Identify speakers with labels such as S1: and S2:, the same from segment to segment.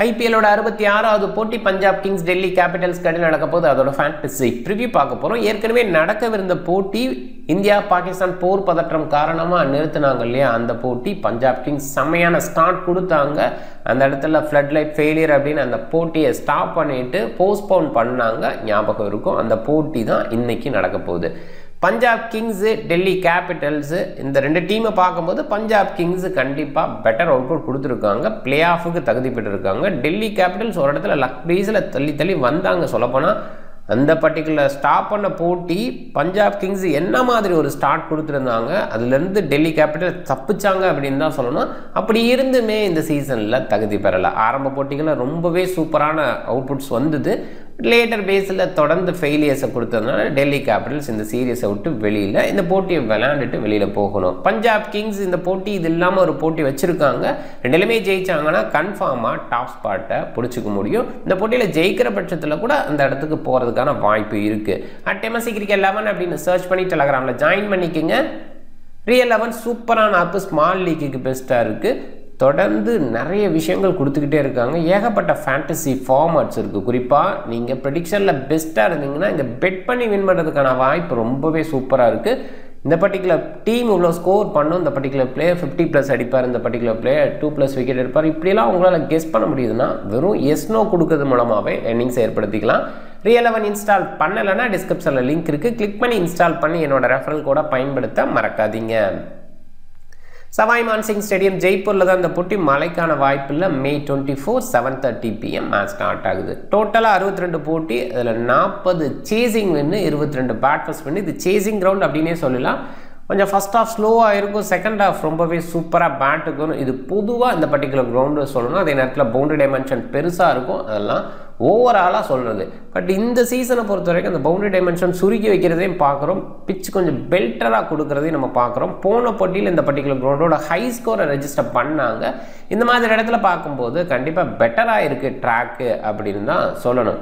S1: ஐபிஎல்லோட 66வது போட்டி Punjab Kings Delhi Capitals கடையில் நடக்க போது அதோட ஃபேண்டசி ப்ரிவ்யூ பார்க்க போகிறோம். ஏற்கனவே நடக்கவிருந்த போட்டி இந்தியா பாகிஸ்தான் போர் பதற்றம் காரணமாக நிறுத்தினாங்க இல்லையா, அந்த போட்டி பஞ்சாப் கிங்ஸ் செம்மையான ஸ்டார்ட் கொடுத்தாங்க. அந்த இடத்துல ஃப்ளட் லைட் ஃபெயிலியர் அப்படின்னு அந்த போட்டியை ஸ்டாப் பண்ணிட்டு போஸ்ட்போன் பண்ணாங்க, ஞாபகம் இருக்கும். அந்த போட்டி தான் இன்னைக்கு நடக்க போகுது. பஞ்சாப் கிங்ஸு டெல்லி கேபிட்டல்ஸு இந்த ரெண்டு டீமை பார்க்கும்போது பஞ்சாப் கிங்ஸு கண்டிப்பாக பெட்டர் அவுட்புட் கொடுத்துருக்காங்க, பிளே ஆஃபுக்கு தகுதி பெற்றிருக்காங்க. டெல்லி கேபிட்டல்ஸ் ஒரு இடத்துல லக் பேஸில் தள்ளி வந்தாங்க. சொல்லப்போனால் அந்த பர்டிகுலர் ஸ்டாப் பண்ண போட்டி பஞ்சாப் கிங்ஸ் என்ன மாதிரி ஒரு ஸ்டார்ட் கொடுத்துருந்தாங்க, அதுலேருந்து டெல்லி கேபிட்டல் தப்பிச்சாங்க அப்படின்னு தான் சொல்லணும். அப்படி இருந்துமே இந்த சீசனில் தகுதி பெறலை. ஆரம்ப போட்டிகளில் ரொம்பவே சூப்பரான அவுட்புட்ஸ் வந்தது. லேட்டர் பேஸில் தொடர்ந்து ஃபெயிலியர்ஸை கொடுத்ததுனால டெல்லி கேபிட்டல்ஸ் இந்த சீரியஸை விட்டு வெளியில் இந்த போட்டியை விளையாண்டுட்டு வெளியில் போகணும். பஞ்சாப் கிங்ஸ் இந்த போட்டி இது இல்லாமல் ஒரு போட்டி வச்சுருக்காங்க. ரெண்டுலேயுமே ஜெயிச்சாங்கன்னா கன்ஃபார்மாக டாப் ஸ்பாட்டை பிடிச்சிக்க முடியும். இந்த போட்டியில் ஜெயிக்கிற பட்சத்தில் கூட அந்த இடத்துக்கு போகிறதுக்கான வாய்ப்பு இருக்குது. அட்டெமசி கிரிக்கெட் 11 அப்படின்னு சர்ச் பண்ணி டெலகிராமில் ஜாயின் பண்ணிக்கோங்க. ரியல் 11 சூப்பரான ஆப்பு, ஸ்மால் லீக்குக்கு பெஸ்ட்டாக இருக்குது. தொடர்ந்து நிறைய விஷயங்கள் கொடுத்துக்கிட்டே இருக்காங்க. ஏகப்பட்ட ஃபேண்டசி ஃபார்மேட்ஸ் இருக்குது. குறிப்பாக நீங்கள் ப்ரெடிக்ஷனில் பெஸ்ட்டாக இருந்தீங்கன்னா இங்கே பெட் பண்ணி வின் பண்ணுறதுக்கான வாய்ப்பு ரொம்பவே சூப்பராக இருக்குது. இந்த பர்டிகுலர் டீம் இவ்வளோ ஸ்கோர் பண்ணும், இந்த பர்டிகுலர் பிளேயர் 50+ அடிப்பார், இந்த பர்டிகுலர் பிளேயர் 2+ விக்கெட் எடுப்பார், இப்படிலாம் உங்களால் கெஸ் பண்ண முடியுதுன்னா வெறும் எஸ்னோ கொடுக்கறது மூலமாகவே இன்னிங்ஸ் ஏற்படுத்திக்கலாம். ரியல் 11 இன்ஸ்டால் பண்ணலைன்னா டிஸ்கிரிப்ஷனில் லிங்க் இருக்குது, கிளிக் பண்ணி இன்ஸ்டால் பண்ணி என்னோட ரெஃபரல் கோட பயன்படுத்த மறக்காதீங்க. சவாய் மான்சிங் ஸ்டேடியம் ஜெய்ப்பூரில் தான் இந்த போட்டி. மழைக்கான வாய்ப்பு இல்லை. May 24 7:30 PM மேட்ச் ஸ்டார்ட் ஆகுது. டோட்டலாக 62 போட்டி, அதில் 40 சேசிங் வின்னு, 22 பேட் ஃபர்ஸ்ட் வின்னு. இது சேசிங் கிரவுண்ட் அப்படின்னே சொல்லலாம். கொஞ்சம் ஃபர்ஸ்ட் ஹாஃப் ஸ்லோவாக இருக்கும், செகண்ட் ஹாஃப் ரொம்பவே சூப்பராக பேட்டுக்கு வரும். இது பொதுவாக இந்த பர்டிகுலர் கிரவுண்டு சொல்லணும். அதே நேரத்தில் பவுண்டரி டைமென்ஷன் பெருசாக இருக்கும், அதெல்லாம் ஓவராலாக சொல்கிறது. பட் இந்த சீசனை பொறுத்த வரைக்கும் அந்த பவுண்டரி டைமென்ஷன் சுருக்கி வைக்கிறதையும் பார்க்குறோம், பிச் கொஞ்சம் பெல்டராக கொடுக்குறதையும் நம்ம பார்க்குறோம். போன போட்டியில் இந்த பர்டிகுலர் கிரவுண்டோட ஹை ஸ்கோரை ரெஜிஸ்டர் பண்ணாங்க. இந்த மாதிரி இடத்துல பார்க்கும்போது கண்டிப்பாக பெட்டராக இருக்குது ட்ராக்கு அப்படின்னு தான் சொல்லணும்.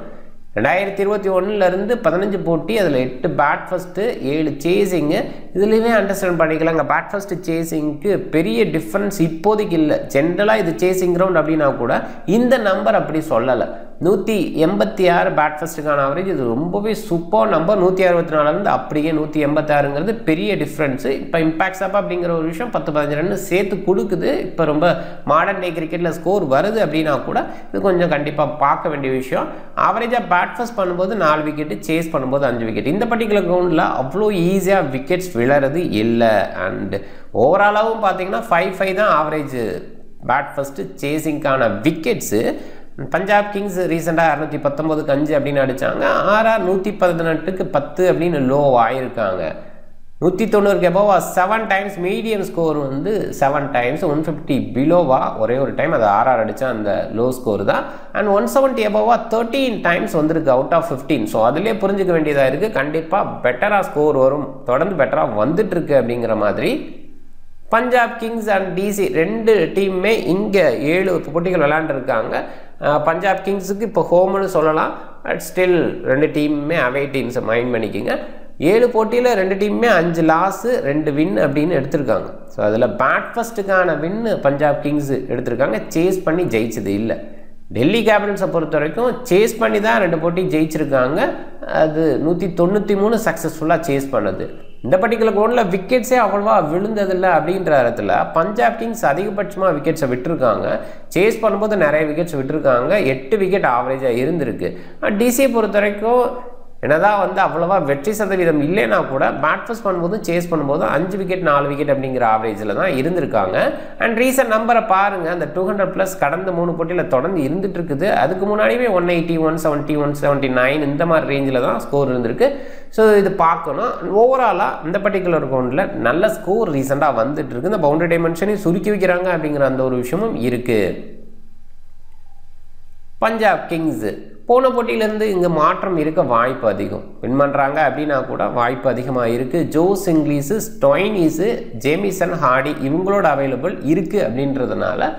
S1: 2021 15 போட்டி, அதில் 8 பேட் ஃபஸ்ட்டு 7 சேசிங்கு. இதுலேயுமே அண்டர்ஸ்டாண்ட் பண்ணிக்கலாம். அங்கே பேட் ஃபஸ்ட்டு சேசிங்க்கு பெரிய டிஃப்ரென்ஸ் இப்போதைக்கு இல்லை. ஜென்ரலாக இது சேசிங் கிரவுண்ட் அப்படின்னா கூட இந்த நம்பர் அப்படி சொல்லலை. 186 பேட் ஃபஸ்ட்டுக்கான ஆவரேஜ், இது ரொம்பவே சூப்பர் நம்பர். 164 அப்படியே 186ங்கிறது பெரிய டிஃப்ரென்ஸு. இப்போ இம்பாக்ட்ஸ் அப் அப்படிங்கிற ஒரு விஷயம் 10-15 ரன் சேர்த்து கொடுக்குது. இப்போ ரொம்ப மாடர்ன் டே கிரிக்கெட்டில் ஸ்கோர் வருது அப்படின்னா கூட இது கொஞ்சம் கண்டிப்பாக பார்க்க வேண்டிய விஷயம். ஆவரேஜாக பேட் ஃபர்ஸ்ட் பண்ணும்போது 4 விக்கெட்டு, சேஸ் பண்ணும்போது 5 விக்கெட். இந்த பர்டிகுலர் கிரவுண்டில் அவ்வளோ ஈஸியாக விக்கெட்ஸ் விழறது இல்லை. அண்ட் ஓவராலாகவும் பார்த்தீங்கன்னா 5-5 தான் ஆவரேஜ் பேட் ஃபஸ்ட்டு சேசிங்கான விக்கெட்ஸு. பஞ்சாப் கிங்ஸ் ரீசெண்டாக 219க்கு 5 அப்படின்னு அடித்தாங்க. ஆர்ஆர் 118க்கு 10 அப்படின்னு லோ ஆகியிருக்காங்க. 190க்கு எபோவா 7 டைம்ஸ், மீடியம் ஸ்கோர் வந்து 7 டைம்ஸ், 150 பிலோவா ஒரே ஒரு டைம் அது ஆர்ஆர் அடித்தா அந்த லோ ஸ்கோர் தான். அண்ட் 170 எபோவா 13 டைம்ஸ் வந்திருக்கு அவுட் ஆஃப் 15. ஸோ அதிலே புரிஞ்சிக்க வேண்டியதாக இருக்குது. கண்டிப்பாக பெட்டராக ஸ்கோர் வரும், தொடர்ந்து பெட்டராக வந்துட்டுருக்கு அப்படிங்கிற மாதிரி. பஞ்சாப் கிங்ஸ் அண்ட் டிசி ரெண்டு டீமுமே இங்கே 7 போட்டிகள் விளையாண்டுருக்காங்க. பஞ்சாப் கிங்ஸுக்கு இப்போ ஹோம்னு சொல்லலாம், பட் ஸ்டில் ரெண்டு டீமுமே அவே டீம்ஸை மைண்ட் பண்ணிக்கோங்க. 7 போட்டியில் 2 டீமுமே 5 லாஸு 2 வின் அப்படின்னு எடுத்திருக்காங்க. ஸோ அதில் பேட் ஃபஸ்ட்டுக்கான வின்னு பஞ்சாப் கிங்ஸ் எடுத்திருக்காங்க, சேஸ் பண்ணி ஜெயிச்சது இல்லை. டெல்லி கேபிட்டல்ஸை பொறுத்த வரைக்கும் சேஸ் பண்ணி தான் 2 போட்டி ஜெயிச்சிருக்காங்க. அது 193 சக்ஸஸ்ஃபுல்லாக சேஸ் பண்ணது. இந்த பர்டிகுலர் கிரவுண்டில் விக்கெட்ஸே அவ்வளோவா விழுந்ததில்லை அப்படின்ற இடத்துல பஞ்சாப் கிங்ஸ் அதிகபட்சமாக விக்கெட்ஸை விட்டுருக்காங்க. சேஸ் பண்ணும்போது நிறைய விக்கெட்ஸ் விட்டுருக்காங்க. 8 விக்கெட் ஆவரேஜாக இருந்திருக்கு. டிசியை பொறுத்த வரைக்கும் என்னதான் வந்து அவ்வளோவா வெற்றி சதவீதம் இல்லைன்னா கூட பேட் ஃபர்ஸ்ட் பண்ணும்போது சேஸ் பண்ணும்போது 5 விக்கெட் 4 விக்கெட் அப்படிங்கிற ஆவரேஜில் தான் இருந்திருக்காங்க. அண்ட் ரீசன்ட் நம்பரை பாருங்கள், அந்த 200+ கடந்த 3 போட்டியில் தொடர்ந்து இருந்துட்டு இருக்குது. அதுக்கு முன்னாடியே 180, 170, 179 இந்த மாதிரி ரேஞ்சில் தான் ஸ்கோர் இருந்திருக்கு. ஸோ இது பார்க்கணும். ஓவராலாக இந்த பர்டிகுலர் கிரவுண்டில் நல்ல ஸ்கோர் ரீசெண்டாக வந்துட்டு இருக்கு. இந்த பவுண்டரி டைமென்ஷனையும் சுருக்கி வைக்கிறாங்க அப்படிங்கிற அந்த ஒரு விஷயமும் இருக்குது. பஞ்சாப் கிங்ஸ் போன போட்டியிலேருந்து இங்கே மாற்றம் இருக்க வாய்ப்பு அதிகம். வின் பண்ணுறாங்க அப்படின்னா கூட வாய்ப்பு அதிகமாக இருக்குது. ஜோஸ் இங்கிலீஸு, ஸ்டோய்னிஸு, ஜேமிசன் ஹார்டி இவங்களோட அவைலபிள் இருக்குது அப்படின்றதுனால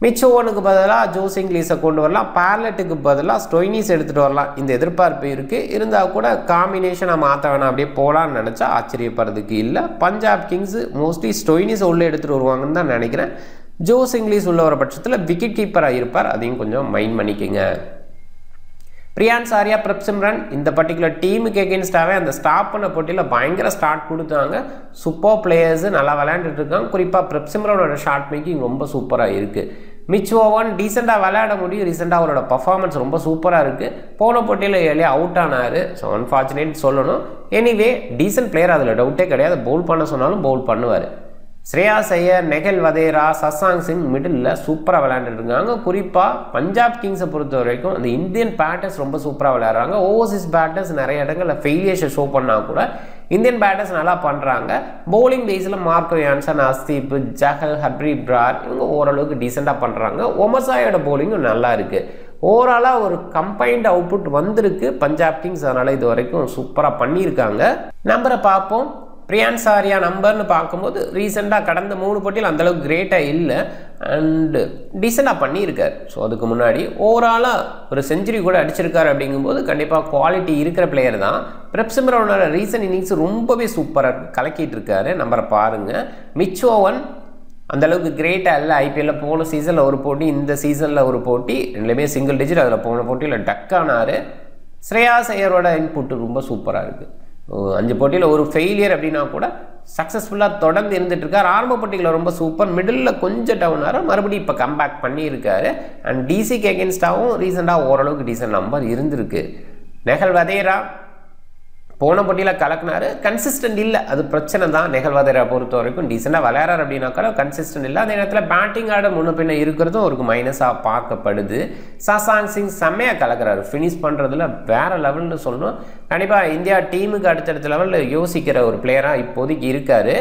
S1: மிச்சோவனுக்கு பதிலாக ஜோஸ் இங்கிலீஸை கொண்டு வரலாம், பேர்லெட்டுக்கு பதிலாக ஸ்டோய்னிஸ் எடுத்துகிட்டு வரலாம். இந்த எதிர்பார்ப்பு இருக்குது. இருந்தால் கூட காம்பினேஷனாக மாற்ற வேணாம், அப்படியே போகலான்னு நினச்சா ஆச்சரியப்படுறதுக்கு இல்லை. பஞ்சாப் கிங்ஸு மோஸ்ட்லி ஸ்டோய்னிஸை உள்ளே எடுத்துகிட்டு வருவாங்கன்னு தான் நினைக்கிறேன். ஜோஸ் இங்கிலீஷ் உள்ள ஒரு பட்சத்தில் விக்கெட் கீப்பராக இருப்பார், அதையும் கொஞ்சம் மைண்ட் பண்ணிக்கோங்க. பிரியான்ஸ் ஆர்யா, பிரப்சிம்ரன் இந்த பர்டிகுலர் டீமுக்கு எகென்ஸ்டாகவே அந்த ஸ்டாப் பண்ண போட்டியில் பயங்கர ஸ்டார்ட் கொடுத்தாங்க. சூப்பர் பிளேயர்ஸு நல்லா விளையாண்டுட்டு இருக்காங்க. குறிப்பாக பிரப்சிம்ரனோட ஷார்ட் மேக்கிங் ரொம்ப சூப்பராக இருக்குது. மிச் ஓவன் டீசெண்டாக விளையாட முடியும். ரீசெண்டாக அவரோட பர்ஃபார்மன்ஸ் ரொம்ப சூப்பராக இருக்குது. போன போட்டியில் ஏழையாக அவுட் ஆனார். ஸோ அன்ஃபார்ச்சுனேட் சொல்லணும். எனிவே டீசென்ட் பிளேயர், அதில் டவுட்டே கிடையாது. பவுல் பண்ண சொன்னாலும் பவுல் பண்ணுவார். ஸ்ரேயாஸ் ஐயர், நெகல் வதேரா, சசாங் சிங் மிடில் சூப்பராக விளையாண்டுட்டு இருக்காங்க. குறிப்பாக பஞ்சாப் கிங்ஸை பொறுத்த வரைக்கும் அந்த இந்தியன் பேட்டர்ஸ் ரொம்ப சூப்பராக விளையாடுறாங்க. ஓவர்சீஸ் பேட்டர்ஸ் நிறைய இடங்களில் ஃபெயிலியர்ஸை ஷோ பண்ணால் கூட இந்தியன் பேட்டர்ஸ் நல்லா பண்ணுறாங்க. பவுலிங் பேஸில் மார்க்கோ யான்சன், அஸ்தீப், ஜஹல், ஹர்ப்ரீத் பிரார் இவங்க ஓரளவுக்கு டீசெண்டாக பண்ணுறாங்க. ஒமசாயோட பவுலிங்கும் நல்லா இருக்குது. ஓவராலாக ஒரு கம்பைன்ட் அவுட்புட் வந்திருக்கு பஞ்சாப் கிங்ஸ். அதனால் இது வரைக்கும் சூப்பராக பண்ணியிருக்காங்க. நம்பரை பார்ப்போம். பிரியான்ஸ் ஆர்யா நம்பர்னு பார்க்கும்போது ரீசெண்டாக கடந்த 3 போட்டியில் அந்தளவுக்கு கிரேட்டாக இல்லை, அண்டு டீசெண்டாக பண்ணியிருக்கார். ஸோ அதுக்கு முன்னாடி ஓவராலாக ஒரு செஞ்சுரி கூட அடிச்சிருக்காரு. அப்படிங்கும்போது கண்டிப்பாக குவாலிட்டி இருக்கிற பிளேயர் தான். பிரப்சிம்ரனோட ரீசன்ட் இன்னிங்ஸ் ரொம்பவே சூப்பராக கலக்கிட்டு இருக்காரு. நம்பரை பாருங்கள். மிச் ஓவன் அந்தளவுக்கு கிரேட்டாக இல்லை. ஐபிஎல்லில் போன சீசனில் ஒரு போட்டி, இந்த சீசனில் ஒரு போட்டி, ரெண்டுலேயுமே சிங்கிள் டிஜிட். அதில் போன போட்டியில் டக்கானார். ஸ்ரேயாஸ் ஐயரோட இன்புட்டு ரொம்ப சூப்பராக இருக்குது. 5 போட்டியில் ஒரு ஃபெயிலியர் அப்படின்னா கூட சக்ஸஸ்ஃபுல்லாக தொடர்ந்து இருந்துகிட்ருக்கார். ஆரம்ப போட்டிகளில் ரொம்ப சூப்பர், மிடில் கொஞ்சம் டவுன் ஆகிற மறுபடியும் இப்போ கம்பேக் பண்ணியிருக்காரு. அண்ட் டிசிக்கு எகென்ஸ்டாகவும் ரீசெண்டாக ஓரளவுக்கு டீசென்ட் நம்பர் இருந்திருக்கு. நெகல் வதேரா போன போட்டியில் கலக்குனாரு. கன்சிஸ்டன்ட் இல்லை, அது பிரச்சனை தான். நெகல் வதேரா பொறுத்த வரைக்கும் டீசெண்டாக விளையாடுறாரு அப்படின்னாக்கா கன்சிஸ்டன்ட் இல்லை. அதே நேரத்தில் பேட்டிங் ஆட முன்ன பின்ன இருக்கிறதும் அவருக்கு மைனஸாக பார்க்கப்படுது. சசாங் சிங் செம்மையாக கலக்கிறாரு. ஃபினிஷ் பண்ணுறதுல வேறு லெவல்னு சொல்லணும். கண்டிப்பாக இந்தியா டீமுக்கு அடுத்தடுத்த லெவலில் யோசிக்கிற ஒரு பிளேயராக இப்போதைக்கு இருக்கார்.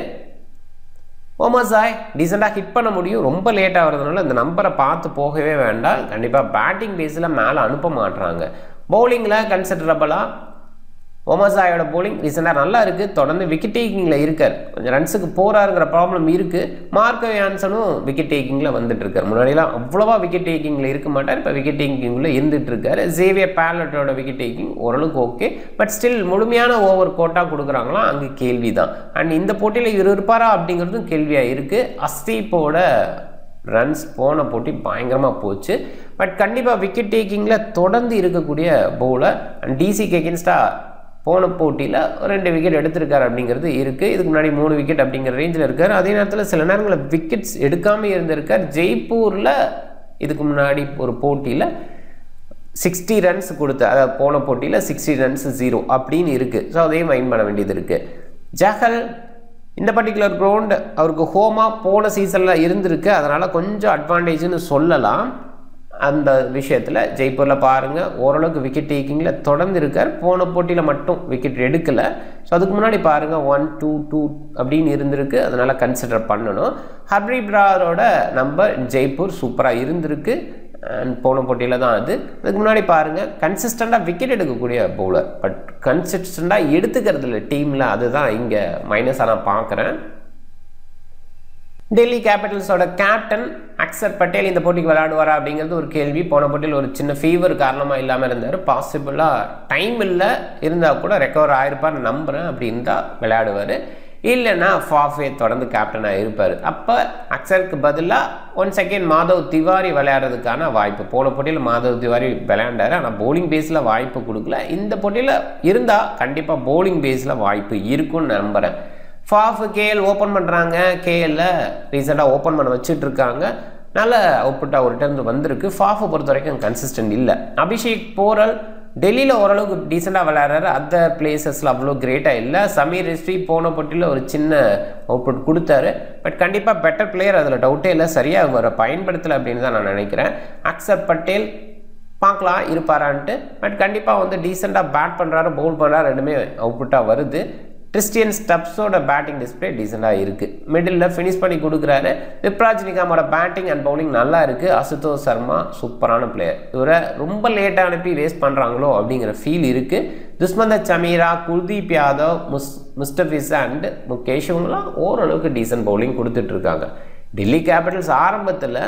S1: ஓமசாய் டீசெண்டாக ஹிட் பண்ண முடியும். ரொம்ப லேட்டாக வர்றதுனால இந்த நம்பரை பார்த்து போகவே வேண்டாம். கண்டிப்பாக பேட்டிங் பேஸில் மேலே அனுப்ப மாட்டுறாங்க. பவுலிங்கில் கன்சிடரபிளாக ஓமசாயோட போலிங் ரீசெண்டாக நல்லா இருக்குது. தொடர்ந்து விக்கெட் டேக்கிங்கில் இருக்கார். கொஞ்சம் ரன்ஸுக்கு போகிறாருங்கிற ப்ராப்ளம் இருக்குது. மார்க்கோ யான்சனும் விக்கெட் டேக்கிங்கில் வந்துட்டு இருக்கார். முன்னாடிலாம் அவ்வளோவா விக்கெட் டேக்கிங்கில் இருக்க மாட்டார். இப்போ விக்கெட் டேக்கிங்கில் இருந்துகிட்டு இருக்காரு. சேவியர் பேலட்டோட விக்கெட் டேக்கிங் ஓரளவுக்கு ஓகே. பட் ஸ்டில் முழுமையான ஓவர் கோட்டாக கொடுக்குறாங்களா அங்கே கேள்வி தான். அண்ட் இந்த போட்டியில் இவர் இருப்பாரா அப்படிங்கிறதும் கேள்வியாக இருக்குது. அஸ்தீப்போட ரன்ஸ் போன போட்டி பயங்கரமாக போச்சு. பட் கண்டிப்பாக விக்கெட் டேக்கிங்கில் தொடர்ந்து இருக்கக்கூடிய பவுலர். அண்ட் டிசிக்கு எகென்ஸ்டாக போன போட்டியில் 2 விக்கெட் எடுத்திருக்காரு அப்படிங்கிறது இருக்குது. இதுக்கு முன்னாடி 3 விக்கெட் அப்படிங்கிற ரேஞ்சில் இருக்கார். அதே நேரத்தில் சில நேரங்களில் விக்கெட்ஸ் எடுக்காமல் இருந்திருக்கார். ஜெய்ப்பூரில் இதுக்கு முன்னாடி ஒரு போட்டியில் 60 ரன்ஸ் கொடுத்து, அதாவது போன போட்டியில் 60 ரன்ஸ் 0 அப்படின்னு இருக்குது. ஸோ அதையும் மைண்ட் பண்ண வேண்டியது இருக்குது. ஜஹல் இந்த பர்டிகுலர் கிரவுண்ட் அவருக்கு ஹோமாக போன சீசனில் இருந்திருக்கு. அதனால் கொஞ்சம் அட்வான்டேஜ்னு சொல்லலாம். அந்த விஷயத்தில் ஜெய்ப்பூரில் பாருங்கள் ஓரளவுக்கு விக்கெட் டேக்கிங்கில் தொடர்ந்து இருக்கார். போன போட்டியில் மட்டும் விக்கெட் எடுக்கலை. ஸோ அதுக்கு முன்னாடி பாருங்கள் 1, 2, 2 அப்படின்னு இருந்திருக்கு. அதனால் கன்சிடர் பண்ணணும். ஹர்ப்ரீத் பிராரோட நம்பர் ஜெய்ப்பூர் சூப்பராக இருந்திருக்கு. அண்ட் போன போட்டியில் தான் அது. அதுக்கு முன்னாடி பாருங்கள் கன்சிஸ்டண்ட்டாக விக்கெட் எடுக்கக்கூடிய பவுலர். பட் கன்சிஸ்டண்ட்டாக எடுத்துக்கிறது இல்லை டீமில். அதுதான் இங்கே மைனஸாக நான் பார்க்குறேன். டெல்லி கேபிட்டல்ஸோட கேப்டன் அக்சர் பட்டேல் இந்த போட்டிக்கு விளையாடுவாரா அப்படிங்கிறது ஒரு கேள்வி. போன போட்டியில் ஒரு சின்ன ஃபீவர் காரணமாக இல்லாமல் இருந்தார். பாசிபிளாக டைம் இல்லை இருந்தால் கூட ரெக்கவர் ஆகிருப்பார்னு நம்புகிறேன். அப்படி இருந்தால் விளையாடுவார். இல்லைன்னா ஃபாஃபே தொடர்ந்து கேப்டனாக இருப்பார். அப்போ அக்சருக்கு பதிலாக ஒன்ஸ் அகெயின் மாதவ் திவாரி விளையாடுறதுக்கான வாய்ப்பு. போன போட்டியில் மாதவ் திவாரி விளையாண்டார். ஆனால் போலிங் பேஸில் வாய்ப்பு கொடுக்கல. இந்த போட்டியில் இருந்தால் கண்டிப்பாக போலிங் பேஸில் வாய்ப்பு இருக்குன்னு நம்புகிறேன். ஃபாஃப் கேஎல் ஓப்பன் பண்ணுறாங்க. கேஎல்ல ரீசெண்டாக ஓப்பன் பண்ண வச்சுட்டு இருக்காங்க. நல்ல அவுட்புட்டாக ஒரு ரிட்டர்ன் வந்திருக்கு. ஃபாஃபை பொறுத்த வரைக்கும் கன்சிஸ்டன்ட் இல்லை. அபிஷேக் போரல் டெல்லியில் ஓரளவுக்கு டீசெண்டாக விளையாடுறாரு. அதர் பிளேசஸில் அவ்வளோ கிரேட்டாக இல்லை. சமீர் ரிஸ்வி போன போட்டியில் ஒரு சின்ன அவுட்புட் கொடுத்தாரு. பட் கண்டிப்பாக பெட்டர் பிளேயர், அதில் டவுட்டே இல்லை. சரியாக வர பயன்படுத்தலை அப்படின்னு தான் நான் நினைக்கிறேன். அக்சர் பட்டேல் பார்க்கலாம் இருப்பாரான்ட்டு. பட் கண்டிப்பாக டீசெண்டாக பேட் பண்ணுறாரு, பவுல் பண்ணுறாரு, ரெண்டுமே அவுட்புட்டாக வருது. கிறிஸ்டியன் ஸ்டப்ஸோட பேட்டிங் டிஸ்பிளே டீசெண்டாக இருக்குது. மிடில் ஃபினிஷ் பண்ணி கொடுக்குறாரு. விப்ராஜ் நிகாமோட பேட்டிங் அண்ட் பவுலிங் நல்லா இருக்குது. அசுதோஷ் சர்மா சூப்பரான பிளேயர். இவரை ரொம்ப லேட்டாக அனுப்பி வேஸ்ட் பண்ணுறாங்களோ அப்படிங்கிற ஃபீல் இருக்குது. துஷ்மந்த சமீரா, குல்தீப் யாதவ், முஸ்டபிஸ் அண்ட் முகேஷ் இவங்களாம் ஓரளவுக்கு டீசென்ட் பவுலிங் கொடுத்துட்ருக்காங்க. டெல்லி கேபிட்டல்ஸ் ஆரம்பத்தில்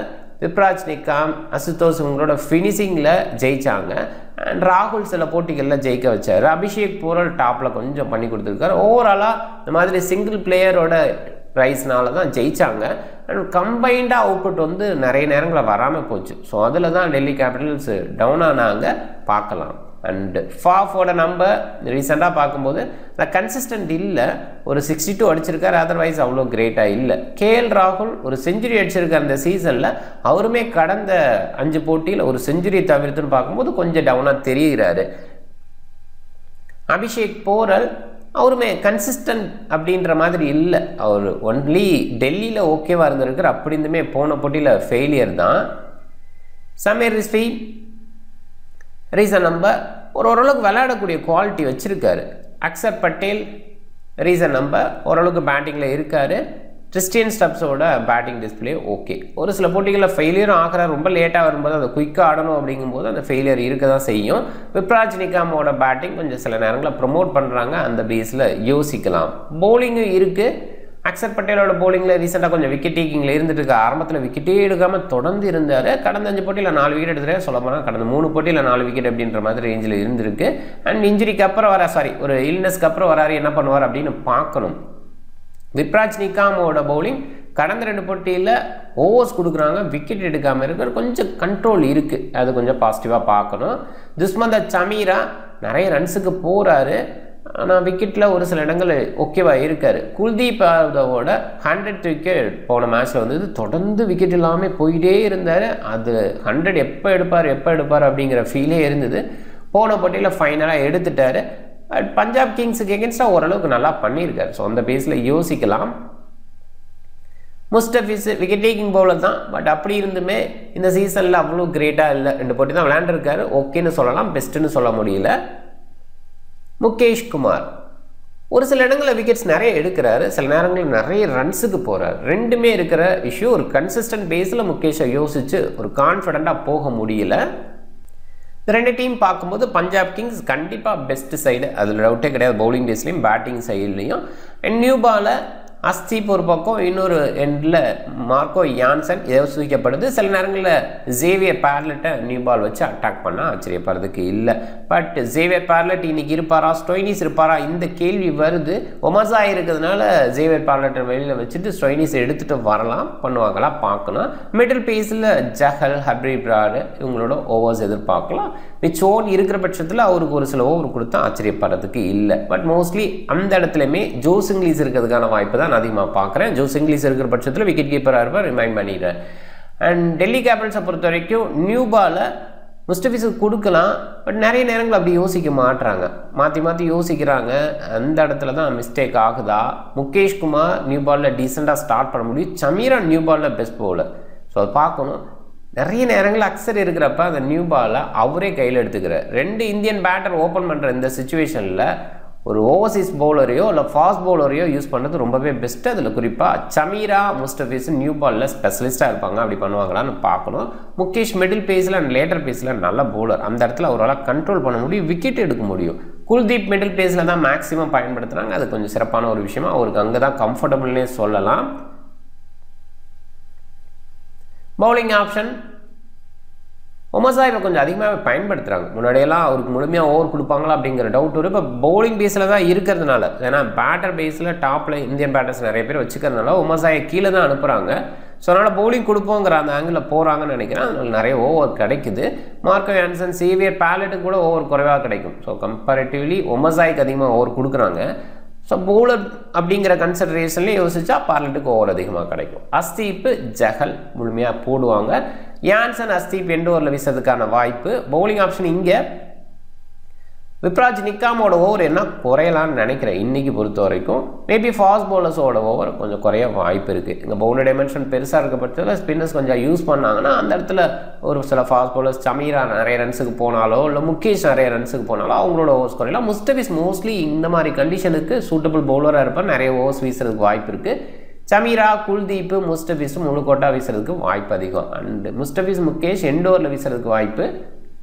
S1: விப்ராஜ் நிகாம், அசுதோஷ் இவங்களோட ஃபினிஷிங்கில் ஜெயித்தாங்க. அண்ட் ராகுல் சில போட்டிகளில் ஜெயிக்க வச்சார். அபிஷேக் போரல் டாப்பில் கொஞ்சம் பண்ணி கொடுத்துருக்காரு. ஓவராலாக இந்த மாதிரி சிங்கிள் பிளேயரோட ரைஸ்னால தான் ஜெயிச்சாங்க. அண்ட் கம்பைண்டாக அவுட்புட் வந்து நிறைய நேரங்களில் வராமல் போச்சு. ஸோ அதில் தான் டெல்லி கேபிட்டல்ஸ் டவுன் ஆனாங்க பார்க்கலாம். அண்டு ஃபாஃபோட நம்பர் ரீசெண்டாக பார்க்கும்போது அந்த கன்சிஸ்டன்ட் இல்லை. ஒரு 62 அடிச்சிருக்காரு, அதர்வைஸ் அவ்வளோ கிரேட்டாக இல்லை. கேஎல் ராகுல் ஒரு செஞ்சுரி அடிச்சிருக்கார் அந்த சீசனில். அவருமே கடந்த 5 போட்டியில் ஒரு செஞ்சுரி தவிர்த்துன்னு பார்க்கும்போது கொஞ்சம் டவுனாக தெரிகிறாரு. அபிஷேக் போரல் அவருமே கன்சிஸ்டன்ட் அப்படின்ற மாதிரி இல்லை. அவர் ஒன்லி டெல்லியில் ஓகேவாக இருந்திருக்கார், அப்படி இருந்துமே போன போட்டியில் ஃபெயிலியர் தான். சமீர் ரிஸ்வி ரீசன் நம்பர் ஓரளவுக்கு விளையாடக்கூடிய குவாலிட்டி வச்சுருக்காரு. அக்சர் பட்டேல் ரீசன் நம்பர் ஓரளவுக்கு பேட்டிங்கில் இருக்கார். கிறிஸ்டியன் ஸ்டப்ஸோட பேட்டிங் டிஸ்பிளே ஓகே. ஒரு சில போட்டிகளில் ஃபெயிலியரும் ஆகிறார். ரொம்ப லேட்டாக வரும்போது அதை குயிக்காக ஆடணும் அப்படிங்கும்போது அந்த ஃபெயிலியர் இருக்க தான் செய்யும். விப்ராஜ் நிகாமோட பேட்டிங் கொஞ்சம் சில நேரங்களில் ப்ரொமோட் பண்ணுறாங்க, அந்த பேஸில் யோசிக்கலாம். பவுலிங்கும் இருக்குது. அக்சர் பட்டேலோட பவுலிங்கில் ரீசெண்டாக கொஞ்சம் விக்கெட் டேக்கிங்கில் இருந்துட்டு இருக்கு. ஆரம்பத்தில் விக்கெட்டே எடுக்காமல் தொடர்ந்து இருந்தார். கடந்த 5 போட்டியில் 4 விக்கெட் எடுத்துகிட்டே சொல்ல போனால் கடந்த 3 போட்டியில் 4 விக்கெட் அப்படின்ற மாதிரி ரேஞ்சில் இருந்திருக்கு. அண்ட் இன்ஜுரிக்கு அப்புறம் ஒரு இல்னஸ்க்கு அப்புறம் வராரு, என்ன பண்ணுவார் அப்படின்னு பார்க்கணும். விப்ராஜ் நிகாமோட பவுலிங் கடந்த 2 போட்டியில் ஓவர்ஸ் கொடுக்குறாங்க, விக்கெட் எடுக்காமல் இருக்கிற கொஞ்சம் கண்ட்ரோல் இருக்குது, அது கொஞ்சம் பாசிட்டிவாக பார்க்கணும். துஷ்மந்த சமீரா நிறைய ரன்ஸுக்கு போகிறாரு, ஆனால் விக்கெட்டில் ஒரு சில இடங்கள் ஓகேவாக இருக்கார். குல்தீப் யாதவோட 100th விக்கெட் போன மேட்ச்சில் வந்தது. தொடர்ந்து விக்கெட் இல்லாமல் போயிட்டே இருந்தார். அது 100 எப்போ எடுப்பார் அப்படிங்கிற ஃபீலே இருந்தது. போன போட்டியில் ஃபைனலாக எடுத்துட்டார். பஞ்சாப் கிங்ஸுக்கு எகென்ஸ்டாக ஓரளவுக்கு நல்லா பண்ணியிருக்காரு. ஸோ அந்த பேஸில் யோசிக்கலாம். முஸ்டபிஸ் விக்கெட் டேக்கிங் பவுலர் தான், பட் அப்படி இருந்துமே இந்த சீசனில் அவ்வளோ கிரேட்டாக இல்லை. 2 போட்டி தான் விளையாண்டுருக்காரு, ஓகேன்னு சொல்லலாம், பெஸ்ட்டுன்னு சொல்ல முடியல. முகேஷ் குமார் ஒரு சில இடங்களில் விக்கெட்ஸ் நிறைய எடுக்கிறாரு, சில நேரங்களில் நிறைய ரன்ஸுக்கு போகிறார். ரெண்டுமே இருக்கிற இஷ்யூ. ஒரு கன்சிஸ்டன்ட் பேஸில் முகேஷை யோசித்து ஒரு கான்ஃபிடண்ட்டாக போக முடியல. இந்த 2 டீம் பார்க்கும்போது பஞ்சாப் கிங்ஸ் கண்டிப்பாக பெஸ்ட் சைடு, அதில் டவுட்டே கிடையாது. பவுலிங் டேஸ்லையும் பேட்டிங் சைட்லையும். அண்ட் நியூ பாலை அஸ்தீப் ஒரு பக்கம், இன்னொரு எண்டில் மார்க்கோ யான்சன் யோசிக்கப்படுது. சில நேரங்களில் ஜேவியர் பேர்லெட்டை நியூ பால் வச்சு அட்டாக் பண்ணால் ஆச்சரியப்படுறதுக்கு இல்லை. பட் ஜேவியர் பேர்லெட் இன்னைக்கு இருப்பாரா, ஸ்டோய்னிஸ் இருப்பாரா, இந்த கேள்வி வருது. ஒமர்ஸா இருக்கிறதுனால ஜேவியர் பேர்லெட்டை வெளியில் வச்சுட்டு ஸ்டோய்னிஸ் எடுத்துகிட்டு வரலாம், பண்ணுவாங்களா பார்க்கணும். மிடில் பேஸில் ஜஹல், ஹர்ப்ரீத் பிராட் இவங்களோட ஓவர்ஸ் எதிர்பார்க்கலாம். விச் ஓன் இருக்கிற பட்சத்தில் அவருக்கு ஒரு சில ஓவர் கொடுத்தா ஆச்சரியப்படுறதுக்கு இல்லை. பட் மோஸ்ட்லி அந்த இடத்துலையுமே ஜோஸ் இங்கிலீஷ் இருக்கிறதுக்கான வாய்ப்பு தான் நான் அதிகமாக பார்க்குறேன். ஜோஸ் இங்கிலீஷ் இருக்கிற பட்சத்தில் விக்கெட் கீப்பராக இருப்பார், ரிமைண்ட் பண்ணிடுறேன். அண்ட் டெல்லி கேபிட்டல்ஸை பொறுத்த வரைக்கும் நியூ பாலை முஸ்டபிஸுக்கு கொடுக்கலாம், பட் நிறைய நேரங்கள் அப்படி யோசிக்க மாட்டுறாங்க, மாற்றி யோசிக்கிறாங்க. அந்த இடத்துல தான் மிஸ்டேக் ஆகுதா. முகேஷ் குமார் நியூ பாலில் டீசெண்டாக ஸ்டார்ட் பண்ண முடியும். சமீரா நியூ பாலில் பெஸ்ட் பவுலர். ஸோ அதை பார்க்கணும். நிறைய நேரங்கள் அக்சர் இருக்கிறப்ப அந்த நியூ பாலை அவரே கையில் எடுத்துக்கிறார். 2 இந்தியன் பேட்டர் ஓப்பன் பண்ணுற இந்த சுச்சுவேஷனில் ஒரு ஓவர்சீஸ் பவுலரையோ இல்லை ஃபாஸ்ட் பவுலரையோ யூஸ் பண்ணுறது ரொம்பவே பெஸ்ட்டு. அதில் குறிப்பாக சமீரா, முஸ்டபிஸ் நியூ பாலில் ஸ்பெஷலிஸ்ட்டாக இருப்பாங்க, அப்படி பண்ணுவாங்களான்னு பார்க்கணும். முகேஷ் மிடில் பேஸில் அண்ட் லேட்டர் பேஸில் நல்ல பவுலர், அந்த இடத்துல அவரால் கண்ட்ரோல் பண்ண முடியும், விக்கெட் எடுக்க முடியும். குல்தீப் மிடில் பேஸில் தான் மேக்ஸிமம் பயன்படுத்துகிறாங்க, அது கொஞ்சம் சிறப்பான ஒரு விஷயமா அவருக்கு அங்கே தான் கம்ஃபர்டபுள்னே சொல்லலாம். பவுலிங் ஆப்ஷன் ஒமர்ஸா இப்போ கொஞ்சம் அதிகமாகவே பயன்படுத்துகிறாங்க. முன்னாடியெல்லாம் அவருக்கு முழுமையாக ஓவர் கொடுப்பாங்களா அப்படிங்கிற டவுட் வரும். இப்போ பவுலிங் பேஸில் தான் இருக்கிறதுனால, ஏன்னா பேட்டர் பேஸில் டாப்பில் இந்தியன் பேட்டர்ஸ் நிறைய பேர் வச்சுக்கிறதுனால ஒமர்ஸாயை கீழே தான் அனுப்புகிறாங்க. ஸோ அதனால் பவுலிங் கொடுப்போங்கிற அந்த ஆங்கிளில் போகிறாங்கன்னு நினைக்கிறேன். அதனால் நிறைய ஓவர் கிடைக்குது. மார்க்கோ யான்சன், சேவியர் பேலட்டுக்கு கூட ஓவர் குறைவாக கிடைக்கும். ஸோ கம்பேரிட்டிவ்லி ஒமர்ஸாய்க்கு அதிகமாக ஓவர் கொடுக்குறாங்க. ஸோ பவுலர் அப்படிங்கிற கன்சிடரேஷன்லேயே யோசிச்சா பார்லட்டுக்கு ஓவர் அதிகமாக கிடைக்கும். அஸ்தீப்பு, ஜஹல் முழுமையாக போடுவாங்க. யான்சன், அஸ்தீப் எண்டு ஓவரில் வீசுறதுக்கான வாய்ப்பு. பவுலிங் ஆப்ஷன் இங்கே விப்ராஜ் நிகாமோட ஓவர் என்ன குறையலான்னு நினைக்கிறேன் இன்றைக்கி பொறுத்த வரைக்கும். மேபி ஃபாஸ்ட் பவுலர்ஸோட ஓவர் கொஞ்சம் குறைய வாய்ப்பு இருக்குது. இங்கே பவுலர் டைமென்ஷன் பெருசாக இருக்க பட்சத்தில் ஸ்பின்னர்ஸ் கொஞ்சம் யூஸ் பண்ணாங்கன்னா அந்த இடத்துல ஒரு சில ஃபாஸ்ட் பவுலர்ஸ் சமீரா நிறைய ரன்ஸுக்கு போனாலோ இல்லை முகேஷ் நிறைய ரன்ஸுக்கு போனாலோ அவங்களோட ஓவர்ஸ் குறையலாம். முஸ்டபிஸ் மோஸ்ட்லி இந்த மாதிரி கண்டிஷனுக்கு சூட்டபிள் பவுலராக இருப்பார், நிறைய ஓவர்ஸ் வீசுறதுக்கு வாய்ப்பு இருக்குது. சமீரா, குல்தீப், முஸ்டபிஸ் முழு கோட்டா வீசுறதுக்கு வாய்ப்பு அதிகம். அண்ட் முஸ்டபிஸ், முகேஷ் எண்டோரில் வீசுறதுக்கு வாய்ப்பு.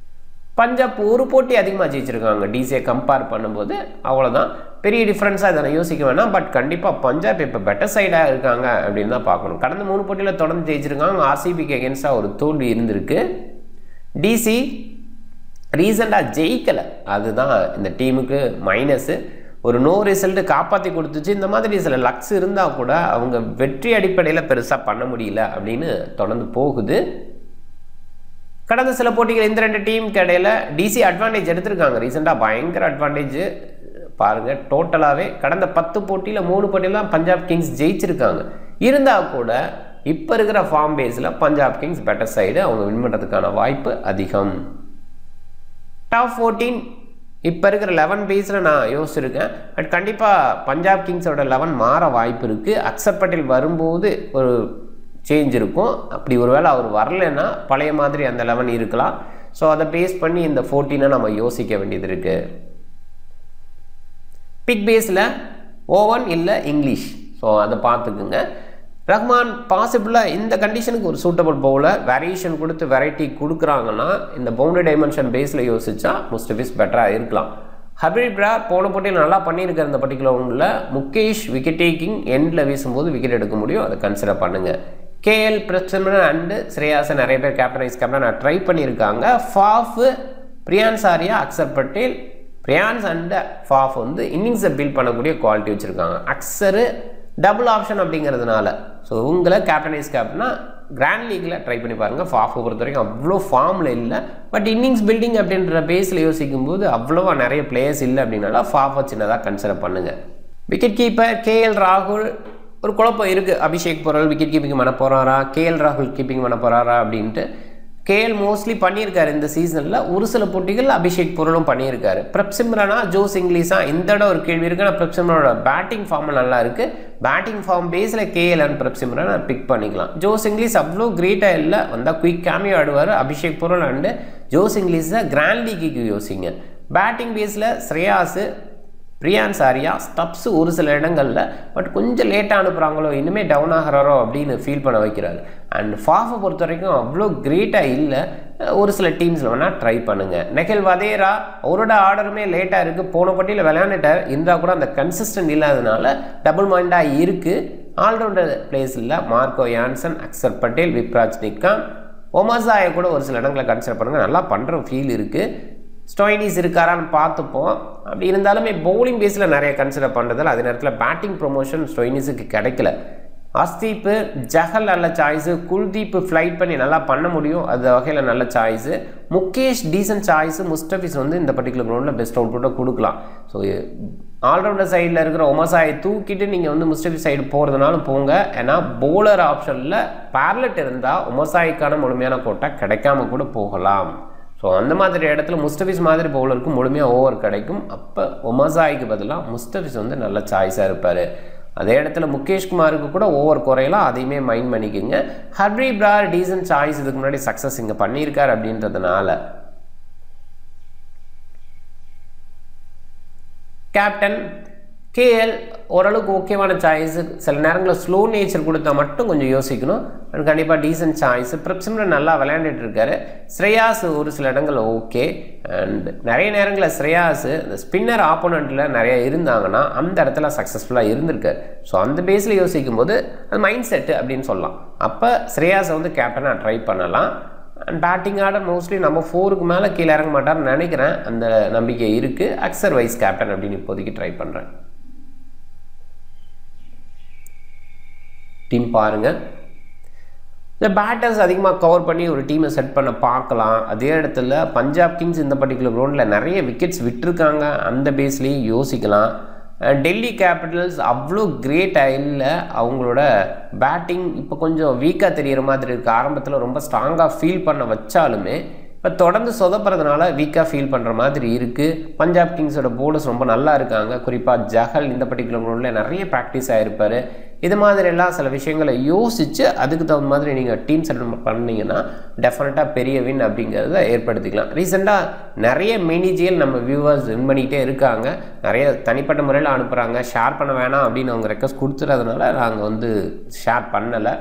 S1: பஞ்சாப் ஒரு போட்டி அதிகமாக ஜெயிச்சிருக்காங்க டிசியை கம்பேர் பண்ணும்போது, அவ்வளோதான். பெரிய டிஃப்ரென்ஸாக இதை யோசிக்க வேணாம். பட் கண்டிப்பாக பஞ்சாப் இப்போ பெட்டர் சைடாக இருக்காங்க அப்படின்னு தான் பார்க்கணும். கடந்த 3 போட்டியில் தொடர்ந்து ஜெயிச்சிருக்காங்க. ஆர்சிபிக்கு எகென்ஸ்டாக ஒரு தோல்வி இருந்திருக்கு. டிசி ரீசெண்டாக ஜெயிக்கலை, அதுதான் இந்த டீமுக்கு மைனஸு. ஒரு நோ ரிசல்ட் காப்பாற்றி கொடுத்துச்சு. இந்த மாதிரி சில லக்ஸ் இருந்தால் கூட அவங்க வெற்றி அடிப்படையில் பெருசாக பண்ண முடியல அப்படின்னு தொடர்ந்து போகுது. கடந்த சில போட்டிகள் இந்த 2 டீமுக்கு இடையில டிசி அட்வான்டேஜ் எடுத்திருக்காங்க. ரீசெண்டாக பயங்கர அட்வான்டேஜ் பாருங்கள். டோட்டலாகவே கடந்த 10 போட்டியில் 3 போட்டியில் தான் பஞ்சாப் கிங்ஸ் ஜெயிச்சிருக்காங்க. இருந்தால் கூட இப்போ இருக்கிற ஃபார்ம் பேஸில் பஞ்சாப் கிங்ஸ் பெட்டர் சைடு, அவங்க வின் பண்ணுறதுக்கான வாய்ப்பு அதிகம். டாப் 14 இப்போ இருக்கிற 11 பேஸில் நான் யோசிச்சிருக்கேன். பட் கண்டிப்பாக பஞ்சாப் கிங்ஸோட 11 மாற வாய்ப்பு இருக்குது. அக்சர் பட்டேல் வரும்போது ஒரு சேஞ்ச் இருக்கும். அப்படி ஒருவேளை அவர் வரலைன்னா பழைய மாதிரி அந்த 11 இருக்கலாம். ஸோ அதை பேஸ் பண்ணி இந்த 14 நம்ம யோசிக்க வேண்டியது இருக்குது. பிக் பேஸில் ஓவன் இல்லை இங்கிலீஷ், ஸோ அதை பார்த்துக்குங்க. ரஹ்மான் பாசிபிளாக இந்த கண்டிஷனுக்கு ஒரு சூட்டபிள் பவுலர், வேரியேஷன் கொடுத்து வெரைட்டி கொடுக்குறாங்கன்னா இந்த பவுண்டரி டைமென்ஷன் பேஸில் யோசிச்சா முஸ்டபிஸ் பெட்டராக இருக்கலாம். ஹர்ப்ரீத் பிரார் போன போட்டியில் நல்லா பண்ணியிருக்கார். இந்த பர்டிகுலர் ஒன்றில் முகேஷ் விக்கெட் டேக்கிங் எண்டில் வீசும்போது விக்கெட் எடுக்க முடியும், அதை கன்சிடர் பண்ணுங்கள். கேஎல் பிரச்சனை அண்டு ஸ்ரேயாஸை நிறைய பேர் கேப்டன் நான் ட்ரை பண்ணியிருக்காங்க. Faf Priyansh Arya Axar Patel, Priyansh and Faf வந்து இன்னிங்ஸை பில்ட் பண்ணக்கூடிய குவாலிட்டி வச்சுருக்காங்க. அக்சரு டபுள் ஆப்ஷன் அப்படிங்கிறதுனால ஸோ உங்களை கேப்டனா கிராண்ட் லீக்கில் ட்ரை பண்ணி பாருங்கள். ஃபாஃபை பொறுத்த வரைக்கும் அவ்வளோ ஃபார்மில் இல்லை, பட் இன்னிங்ஸ் பில்டிங் அப்படின்ற பேஸில் யோசிக்கும் போது அவ்வளோவா நிறைய பிளேயர்ஸ் இல்லை அப்படின்னால ஃபாஃபை சின்னதாக கன்சிடர் பண்ணுங்கள். விக்கெட் கீப்பர் கேஎல் ராகுல், ஒரு குழப்பம் இருக்குது. அபிஷேக் பொருள் விக்கெட் கீப்பிங் பண்ண போகிறாரா, கேஎல் ராகுல் கீப்பிங் பண்ண போகிறாரா அப்படின்ட்டு. கேஎல் மோஸ்ட்லி பண்ணியிருக்காரு இந்த சீசனில். ஒரு சில போட்டிகள் அபிஷேக் பொருளும் பண்ணியிருக்காரு. பிரப்சிம்ரனா ஜோஸ் இங்கிலீஷா இந்த இடம் ஒரு கேள்வி இருக்குது. ஆனால் பிரப்சிம்ரனோட பேட்டிங் ஃபார்ம் நல்லா இருக்குது. பேட்டிங் ஃபார்ம் பேஸில் கேஎல் அண்ட் பிரப்சிம்ரனை பிக் பண்ணிக்கலாம். ஜோஸ் இங்கிலீஷ் அவ்வளோ கிரேட்டாக இல்லை, வந்தால் குயிக் கேமியோ ஆடுவார். அபிஷேக் பொருள் அண்டு ஜோஸ் இங்கிலீஷை கிராண்ட் லீக்குக்கு யோசிங்க. பேட்டிங் பேஸில் ஸ்ரேயாஸு பிரியான்ஸ் ஆரியா ஸ்டப்ஸ் ஒரு சில இடங்களில், பட் கொஞ்சம் லேட்டாக அனுப்புகிறாங்களோ, இனிமேல் டவுன் ஆகிறாரோ அப்படின்னு ஃபீல் பண்ண வைக்கிறாரு. அண்ட் ஃபாஃபை பொறுத்த வரைக்கும் அவ்வளோ கிரேட்டாக இல்லை. ஒரு சில டீம்ஸில் வேணால் ட்ரை பண்ணுங்கள். நெகில் வதேரா அவரோட ஆர்டருமே லேட்டாக இருக்குது. போன போட்டியில் விளையாண்டுட்டார், இருந்தால் கூட அந்த கன்சிஸ்டன்ட் இல்லாததுனால டபுள் மைண்டாக இருக்குது. ஆல்ரவுண்டர் பிளேஸில் மார்க்கோ யான்சன், அக்சர் பட்டேல், விப்ராஜ் நிக்காம், ஒமர்சாயை கூட ஒரு சில இடங்களை கன்சிடர் பண்ணுங்கள். நல்லா பண்ணுற ஃபீல் இருக்குது. ஸ்டோயினிஸ் இருக்காரான்னு பார்த்துப்போம். அப்படி இருந்தாலுமே பவுலிங் பேஸில் நிறைய கன்சிடர் பண்ணுறதில்ல. அதே நேரத்தில் பேட்டிங் ப்ரொமோஷன் ஸ்டோயினிஸுக்கு கிடைக்கல. அஸ்தீப்பு ஜஹல் நல்ல சாய்ஸு, குல்தீப் ஃப்ளைட் பண்ணி நல்லா பண்ண முடியும், அந்த வகையில் நல்ல choice. Mukesh decent choice. Mustafiz வந்து இந்த பர்டிகுலர் கிரவுண்டில் பெஸ்ட் அவுட்புட்டை கொடுக்கலாம். ஸோ ஆல்ரவுண்டர் சைடில் இருக்கிற ஒமர்சாயை தூக்கிட்டு நீங்கள் வந்து முஸ்டபிஸ் சைடு போகிறதுனாலும் போங்க. ஏன்னா பவுலர் ஆப்ஷனில் பேர்லெட் இருந்தால் ஒமர்சாய்க்கான முழுமையான கோட்டா கிடைக்காம கூட போகலாம். ஸோ அந்த மாதிரி இடத்துல முஸ்டபிஸ் மாதிரி பவுலருக்கு முழுமையாக ஓவர் கிடைக்கும். அப்போ ஒமர்சாய்க்கு பதிலாக முஸ்டபிஸ் வந்து நல்ல சாய்ஸாக இருப்பார். அதே இடத்துல முகேஷ்குமாருக்கு கூட ஓவர் குறையலாம், அதையுமே மைண்ட் பண்ணிக்கோங்க. ஹர்ப்ரீத் பிரார் டீசன்ட் சாய்ஸ், இதுக்கு முன்னாடி சக்ஸஸ் இங்கே பண்ணியிருக்கார் அப்படின்றதுனால. கேப்டன் கேஎல் ஓரளவுக்கு ஓகேவான சாய்ஸு. சில நேரங்களில் ஸ்லோ நேச்சர் கொடுத்தா மட்டும் கொஞ்சம் யோசிக்கணும். கண்டிப்பாக டீசன்ட் சாய்ஸு. பிரப்சிம்ரன் நல்லா விளையாண்டுட்டு இருக்காரு. ஸ்ரேயாஸ் ஒரு சில இடங்கள் ஓகே. அண்ட் நிறைய நேரங்களில் ஸ்ரேயாஸ் இந்த ஸ்பின்னர் ஆப்போனண்ட்டில் நிறைய இருந்தாங்கன்னா அந்த இடத்துல சக்ஸஸ்ஃபுல்லாக இருந்திருக்காரு. ஸோ அந்த பேஸில் யோசிக்கும் போது அது மைண்ட் செட்டு அப்படின்னு சொல்லலாம். அப்போ ஸ்ரேயாஸை வந்து கேப்டனாக ட்ரை பண்ணலாம். அண்ட் பேட்டிங் ஆர்டர் மோஸ்ட்லி நம்ம 4க்கு மேலே கீழே இறங்க மாட்டார்னு நினைக்கிறேன். அந்த நம்பிக்கை இருக்குது. அக்சர் வைஸ் கேப்டன் அப்படின்னு இப்போதைக்கு ட்ரை பண்ணுறேன். டீம் பாருங்கள். இந்த பேட்டர்ஸ் அதிகமாக கவர் பண்ணி ஒரு டீமை செட் பண்ண பார்க்கலாம். அதே இடத்துல பஞ்சாப் கிங்ஸ் இந்த பர்டிகுலர் கிரவுண்டில் நிறைய விக்கெட்ஸ் விட்டுருக்காங்க, அந்த பேஸ்லேயும் யோசிக்கலாம். டெல்லி கேபிட்டல்ஸ் அவ்வளோ கிரேட்டாக இல்லை. அவங்களோட பேட்டிங் இப்போ கொஞ்சம் வீக்காக தெரிகிற மாதிரி இருக்குது. ஆரம்பத்தில் ரொம்ப ஸ்ட்ராங்காக ஃபீல் பண்ண வச்சாலுமே இப்போ தொடர்ந்து சொதப்புறதுனால வீக்காக ஃபீல் பண்ணுற மாதிரி இருக்குது. பஞ்சாப் கிங்ஸோட போலர்ஸ் ரொம்ப நல்லா இருக்காங்க. குறிப்பாக ஜஹல் இந்த பர்டிகுலர் கிரவுண்டில் நிறைய ப்ராக்டிஸ் ஆகிருப்பார். இது மாதிரிலாம் சில விஷயங்களை யோசித்து அதுக்கு தகுந்த மாதிரி நீங்கள் டீம் செட் பண்ணிங்கன்னா டெஃபினட்டாக பெரிய வின் அப்படிங்கிறத ஏற்படுத்திக்கலாம். ரீசெண்டாக நிறைய மினிஜிஎல் நம்ம வியூவர்ஸ் வின் பண்ணிக்கிட்டே இருக்காங்க. நிறைய தனிப்பட்ட முறையில் அனுப்புகிறாங்க. ஷேர் பண்ண வேணாம் அப்படின்னு அவங்க ரெக்வஸ்ட் கொடுத்துறதுனால நாங்கள் வந்து ஷேர் பண்ணலை.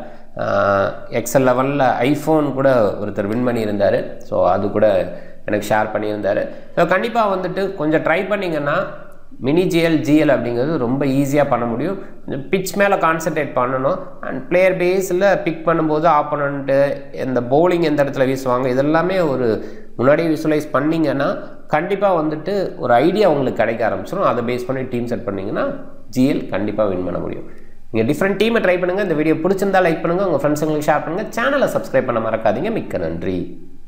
S1: எக்ஸல் லெவலில் ஐஃபோன் கூட ஒருத்தர் வின் பண்ணியிருந்தார். ஸோ அது கூட எனக்கு ஷேர் பண்ணியிருந்தார். ஸோ கண்டிப்பாக வந்துட்டு கொஞ்சம் ட்ரை பண்ணிங்கன்னா மினி ஜிஎல் அப்படிங்கிறது ரொம்ப ஈஸியாக பண்ண முடியும். பிட்ச் மேலே கான்சன்ட்ரேட் பண்ணணும். அண்ட் பிளேயர் பேஸில் பிக் பண்ணும்போது ஆப்போனண்ட்டு இந்த பவுலிங் எந்த இடத்துல வீசுவாங்க இதெல்லாமே ஒரு முன்னாடியே விசுவலைஸ் பண்ணிங்கன்னா கண்டிப்பாக வந்துட்டு ஒரு ஐடியா உங்களுக்கு கிடைக்க ஆரம்பிச்சிடும். அதை பேஸ் பண்ணி டீம் செட் பண்ணிங்கன்னா ஜிஎல் கண்டிப்பாக வின் பண்ண முடியும். நீங்கள் டிஃப்ரெண்ட் டீமை ட்ரை பண்ணுங்கள். இந்த வீடியோ பிடிச்சிருந்தா லைக் பண்ணுங்கள், உங்கள் ஃப்ரெண்ட்ஸுங்களுக்கு ஷேர் பண்ணுங்கள், சேனலை சப்ஸ்கிரைப் பண்ண மறக்காதீங்க. மிக்க நன்றி.